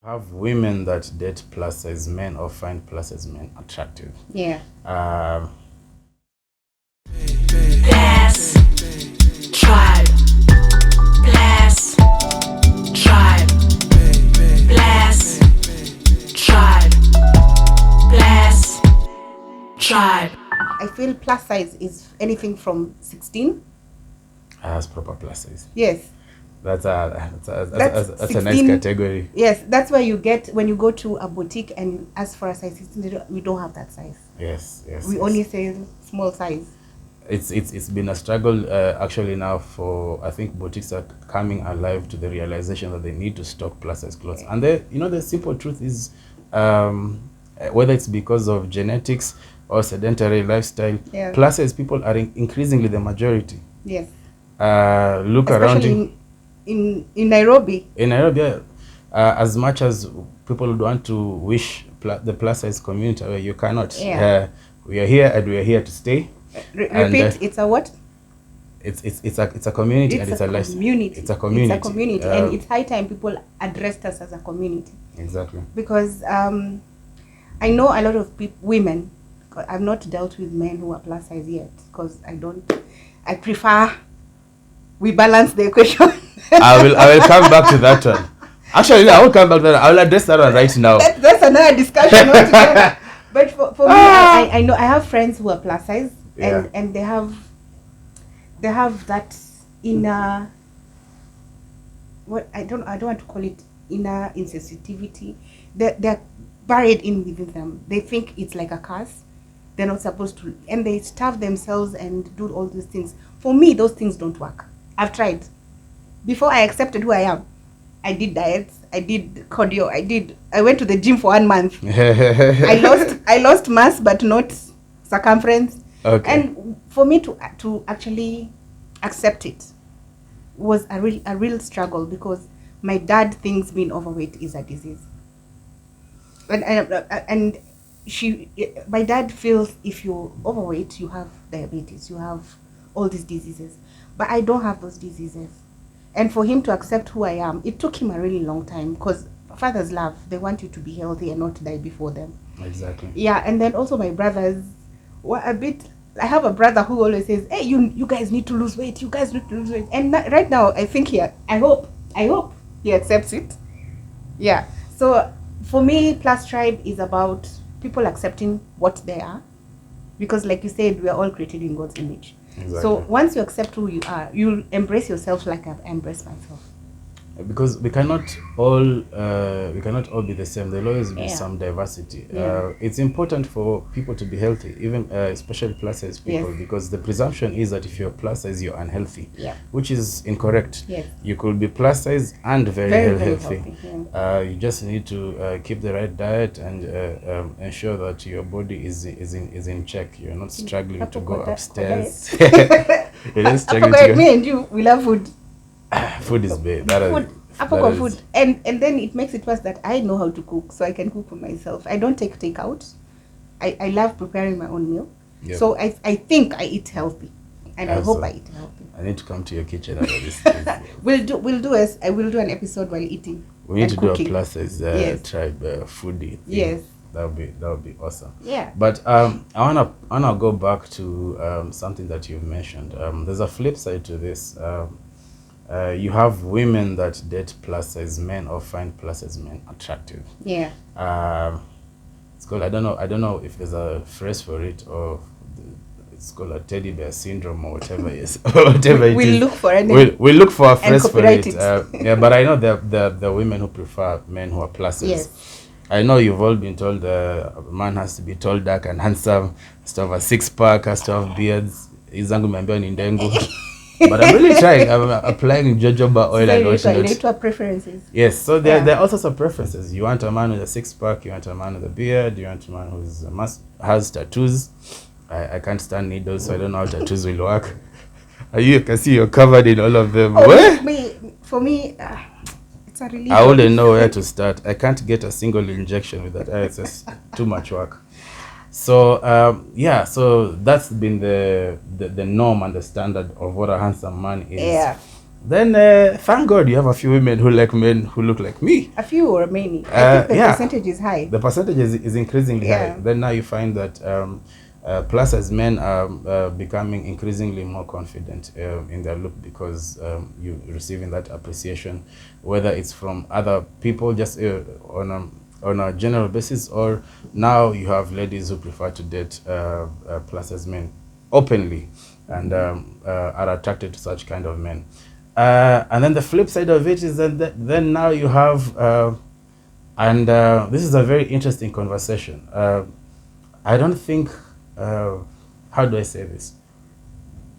Have women that date plus size men or find plus size men attractive. Yeah. Bless, tribe, bless, tribe, bless, tribe, bless, tribe. I feel plus size is anything from 16. As proper plus size. Yes. That's a That's a nice 16. category. Yes, that's where you get when you go to a boutique and ask for a size 16. We don't have that size. Yes. We only say small size. It's been a struggle actually now for, I think boutiques are coming alive to the realization that they need to stock plus size clothes. And the simple truth is, whether it's because of genetics or sedentary lifestyle, plus size people are increasingly the majority. Yes. Look especially around in Nairobi. In Nairobi, as much as people would want to wish the plus size community away, you cannot. We are here and we are here to stay. Repeat, it's a what? It's a community and it's a lifestyle. It's a community. It's a community, and it's high time people addressed us as a community. Exactly. Because I know a lot of women. I've not dealt with men who are plus size yet because I prefer we balance the equation. I will come back to that one. Actually, I will come back to that. I will address that one right now. That's another discussion altogether. But for me, I know I have friends who are plus size, and they have that inner, what I don't want to call it, inner insensitivity. They're buried in within them. They think it's like a curse. They're not supposed to, and they starve themselves and do all these things. For me, those things don't work. I've tried. Before I accepted who I am, I did diets, I did cardio, I went to the gym for 1 month. I lost mass but not circumference. Okay. And for me to actually accept it was a real struggle, because my dad thinks being overweight is a disease. And my dad feels if you're overweight, you have diabetes, you have all these diseases. But I don't have those diseases. And for him to accept who I am, it took him a really long time, because fathers love, they want you to be healthy and not die before them. Exactly. Yeah, and then also my brothers were a bit, I have a brother who always says, hey, you guys need to lose weight, you guys need to lose weight. And right now, I think I hope he accepts it. Yeah. So for me, Plus Tribe is about people accepting what they are. Because like you said, we are all created in God's image. Exactly. So once you accept who you are, you'll embrace yourself like I've embraced myself. Because we cannot all be the same. There'll always be some diversity. It's important for people to be healthy, even especially plus size people, because the presumption is that if you're plus size, you're unhealthy, which is incorrect. You could be plus size and very healthy. You just need to keep the right diet and ensure that your body is in check. You're not struggling to go upstairs. You're not struggling to go. Me and you, we love food. Food is bad. Food. And then it makes it worse that I know how to cook, so I can cook for myself. I don't take takeout. I love preparing my own meal. Yep. So I think I eat healthy, and I hope I eat healthy. I need to come to your kitchen after this. I will do an episode while eating. We need to cooking. Do a plus size tribe foodie thing. Yes. That would be awesome. Yeah. But I wanna go back to something that you've mentioned. There's a flip side to this. You have women that date plus size men or find plus size men attractive. Yeah. It's called, I don't know if there's a phrase for it, or it's called a teddy bear syndrome or whatever it is. We'll look for it. We'll look for a phrase for it. But I know the women who prefer men who are plus size. Yes. I know you've all been told a man has to be tall, dark, and handsome, has to have a 6-pack, has to have beards. Izangu meambiwa ni ndengu. But I'm really trying. I'm applying jojoba oil and whatnot. Preferences. Yes, so there are all sorts of preferences. You want a man with a 6-pack, you want a man with a beard, you want a man who has tattoos. I can't stand needles, so I don't know how tattoos will work. You can see you're covered in all of them. For me, it's a relief. I wouldn't know where to start. I can't get a single injection with that. It's just too much work. So so that's been the norm and the standard of what a handsome man is. Yeah. then thank God you have a few women who like men who look like me. A few or many? I think the Yeah. percentage is high. The percentage is increasingly Yeah. high. Then now you find that plus size men are becoming increasingly more confident in their look because you're receiving that appreciation, whether it's from other people just on a general basis, or now you have ladies who prefer to date plus size men openly and are attracted to such kind of men. And then the flip side of it is that then now you have and this is a very interesting conversation. I don't think, how do I say this?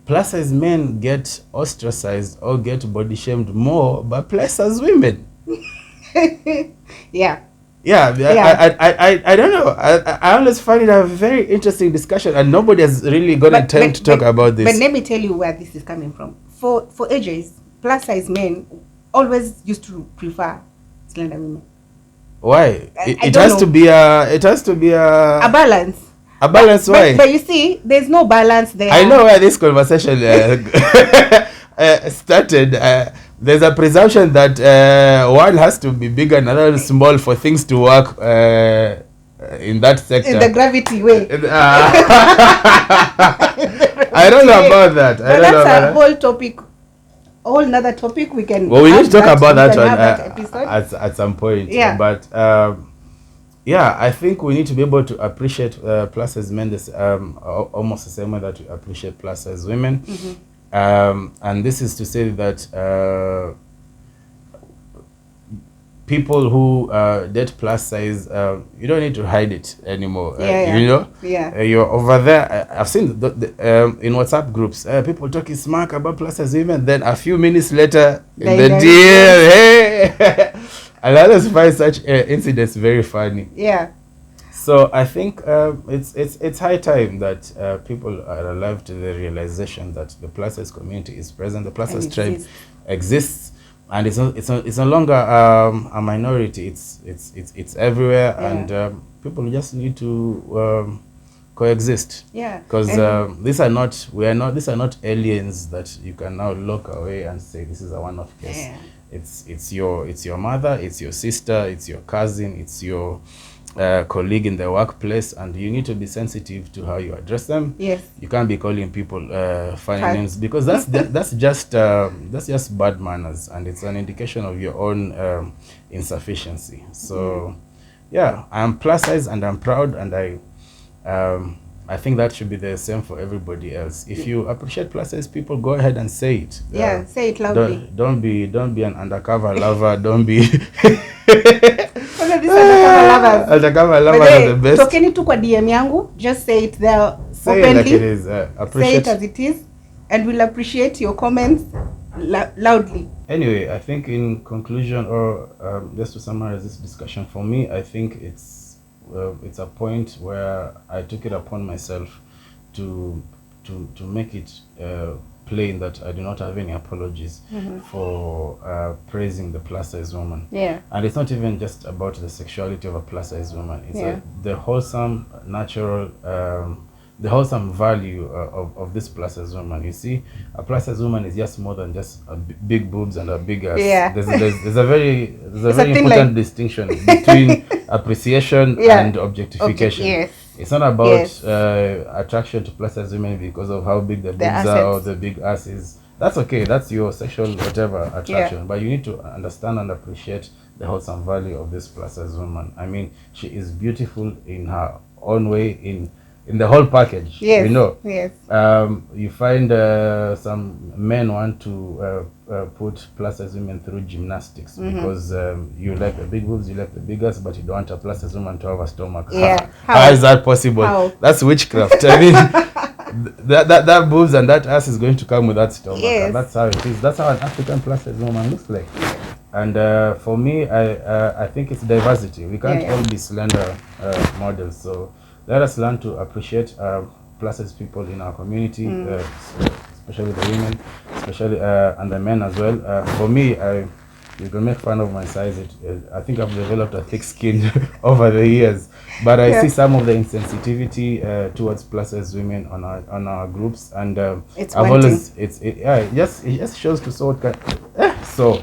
Plus size men get ostracized or get body shamed more by plus size women. Yeah. Yeah, Yeah. I don't know. I always find it a very interesting discussion, and nobody has really gotten time to talk about this. But let me tell you where this is coming from. For ages, plus size men always used to prefer slender women. Why? I It don't has know. to be a. It has to be a. A balance. A balance. Why? But you see, there's no balance there. I know where this conversation started. There's a presumption that one has to be big and another small for things to work in that sector. In the gravity way. I don't know about that. But that's a whole topic, whole another topic we can. Well, we need have to talk about we that can one have that episode. at some point. Yeah. But yeah, I think we need to be able to appreciate plus size men this, almost the same way that we appreciate plus size women. And this is to say that people who date plus size, you don't need to hide it anymore. You know, you're over there. I've seen in WhatsApp groups people talking smack about plus size women. Then a few minutes later, in the DM, hey, and I always find such incidents very funny. Yeah. So I think it's high time that people are alive to the realization that the plus size community is present. The plus size tribe exists. And it's no longer a minority. It's everywhere, and people just need to coexist. Yeah. Because these are not aliens that you can now lock away and say this is a one-off case. Yeah. It's your mother, it's your sister, it's your cousin, it's your colleague in the workplace, and you need to be sensitive to how you address them. Yes. You can't be calling people funny names, because that's just bad manners, and it's an indication of your own insufficiency. So yeah, I'm plus size and I'm proud, and I think that should be the same for everybody else. If you appreciate plus size people, go ahead and say it. Yeah, say it loudly. Don't be an undercover lover. Don't be undercover lovers are the best. Tokeni tu kwa DM yangu, just say it there say openly. It like it is. Say it as it is, and we'll appreciate your comments loudly. Anyway, I think in conclusion, or just to summarize this discussion, for me, I think it's a point where I took it upon myself to make it plain that I do not have any apologies for praising the plus size woman. Yeah. And it's not even just about the sexuality of a plus size woman. It's the wholesome, natural, the wholesome value of this plus size woman. You see, a plus size woman is just more than just a big boobs and a big ass. Yeah. There's a very important distinction between appreciation and objectification. Yes. It's not about attraction to plus size women because of how big the boobs are or the big ass is. That's okay. That's your sexual whatever attraction. Yeah. But you need to understand and appreciate the wholesome value of this plus size woman. I mean, she is beautiful in her own way, in the whole package. Yes. You know. Yes. You find some men want to put plus size women through gymnastics because you like the big boobs, you like the big ass, but you don't want a plus size woman to have a stomach. Yeah. How is that possible? How? That's witchcraft. I mean, that boobs and that ass is going to come with that stomach. Yes. And that's how it is. That's how an African plus size woman looks like. And for me, I think it's diversity. We can't all be slender models. So let us learn to appreciate plus size people in our community, especially the women, especially and the men as well. For me, You can make fun of my size. I think I've developed a thick skin over the years, but I see some of the insensitivity towards plus size women on our groups, and It's I've one always it just shows to show what kind. So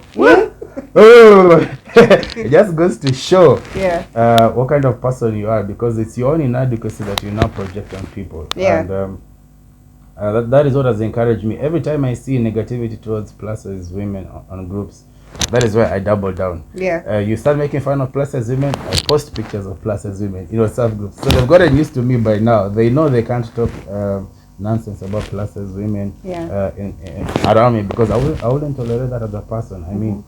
it just goes to show what kind of person you are, because it's your own inadequacy that you now project on people. And that is what has encouraged me. Every time I see negativity towards plus size women on groups, that is why I double down. You start making fun of plus size women, I post pictures of plus size women in WhatsApp groups. So they've gotten used to me by now. They know they can't talk nonsense about plus size women around me, because I wouldn't tolerate that as a person. I mean,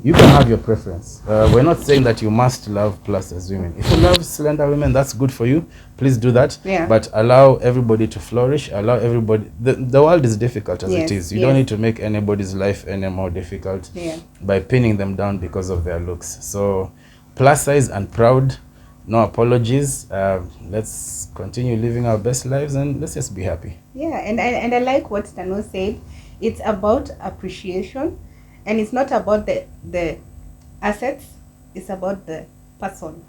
you can have your preference. We're not saying that you must love plus size women. If you love slender women, that's good for you. Please do that. But allow everybody to flourish. Allow everybody. The world is difficult as it is. You don't need to make anybody's life any more difficult by pinning them down because of their looks. So, plus size and proud. No apologies. Let's continue living our best lives, and let's just be happy. And I like what Stano said. It's about appreciation. And it's not about the assets, it's about the person.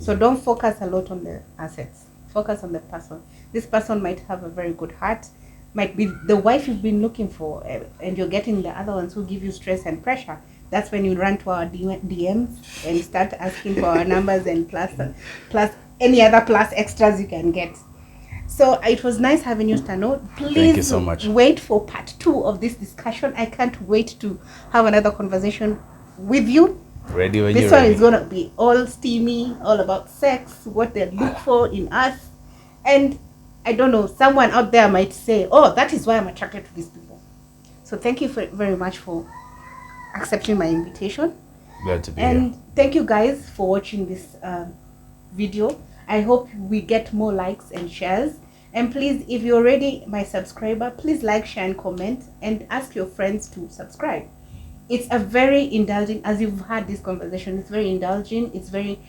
So don't focus a lot on the assets. Focus on the person. This person might have a very good heart, might be the wife you've been looking for, and you're getting the other ones who give you stress and pressure. That's when you run to our DMs and start asking for our numbers and plus any other plus extras you can get. So it was nice having you, Stano. Please Thank you so much. Wait for part 2 of this discussion. I can't wait to have another conversation with you. Ready when this you're one ready. Is going to be all steamy, all about sex, what they look for in us. And I don't know, someone out there might say, oh, that is why I'm attracted to these people. So thank you very much for accepting my invitation. Glad to be and here. Thank you guys for watching this video. I hope we get more likes and shares. And please, if you're already my subscriber, please like, share, and comment, and ask your friends to subscribe. It's a very indulging, as you've had this conversation, it's very indulging, it's very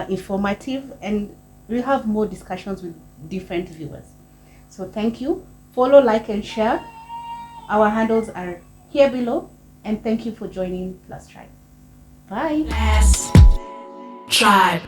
informative, and we have more discussions with different viewers. So thank you. Follow, like, and share. Our handles are here below. And thank you for joining Plus Tribe. Bye. Plus Tribe.